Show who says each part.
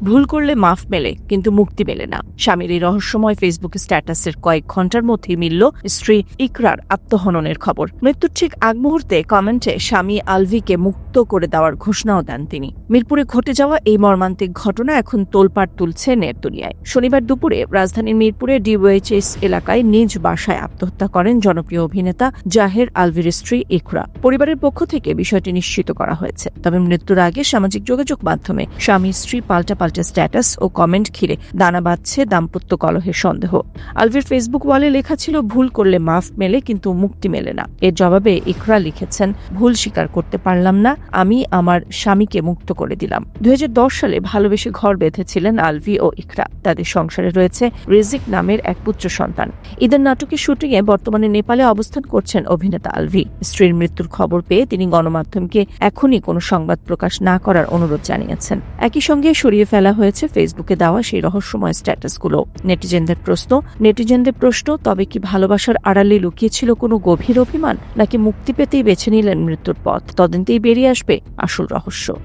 Speaker 1: ভুল করলে মাফ মেলে কিন্তু মুক্তি মেলে না। স্বামীর এই রহস্যময় ফেসবুক স্ট্যাটাসের কয়েক ঘন্টার মধ্যেই মিলল স্ত্রী ইকরার আত্মহননের খবর। মৃত্যুর ঠিক আগ মুহূর্তে কমেন্টে স্বামী আলভিকে মুক্ত করে দেওয়ার ঘোষণাও দেন তিনি। মিরপুরে ঘটে যাওয়া এই মর্মান্তিক ঘটনা এখন তোলপাড় তুলছে নেট দুনিয়ায়। শনিবার দুপুরে রাজধানীর মিরপুরে ডিওএইচএস এলাকায় নিজ বাসায় আত্মহত্যা করেন জনপ্রিয় অভিনেতা জাহের আলভির স্ত্রী ইকরা। পরিবারের পক্ষ থেকে বিষয়টি নিশ্চিত করা হয়েছে। তবে মৃত্যুর আগে সামাজিক যোগাযোগ মাধ্যমে স্বামী স্ত্রী পাল্টা স্ট্যাটাস ও কমেন্ট ঘিরে দানা বাঁধছে দাম্পত্য কলহের সন্দেহ। আলভির ফেসবুক ওয়ালে লেখা ছিল, ভুল করলে মাফ মেলে কিন্তু মুক্তি মেলে না। এর জবাবে ইকরা লিখেছেন, ভুল স্বীকার করতে পারলাম না, আমি আমার স্বামীকে মুক্ত করে দিলাম। 2010 সালে ভালোবেসে ঘর বেঁধেছিলেন আলভি ও ইকরা। তাদের সংসারে রয়েছে রিজিক নামের এক পুত্র সন্তান। ঈদের নাটকের শুটিংয়ে বর্তমানে নেপালে অবস্থান করছেন অভিনেতা আলভি। স্ত্রীর মৃত্যুর খবর পেয়ে তিনি গণমাধ্যমকে এখনই কোনো সংবাদ প্রকাশ না করার অনুরোধ জানিয়েছেন। একই সঙ্গে সরিয়ে ফেলা হয়েছে ফেসবুকে দেওয়া সেই রহস্যময় স্ট্যাটাসগুলো। নেটিজেনদের প্রশ্ন, তবে কি ভালোবাসার আড়ালে লুকিয়েছিল কোনো গভীর অভিমান, নাকি মুক্তি পেতেই বেছে নিলেন মৃত্যুর পথ? তদন্তেই বেরিয়ে আসবে আসল রহস্য।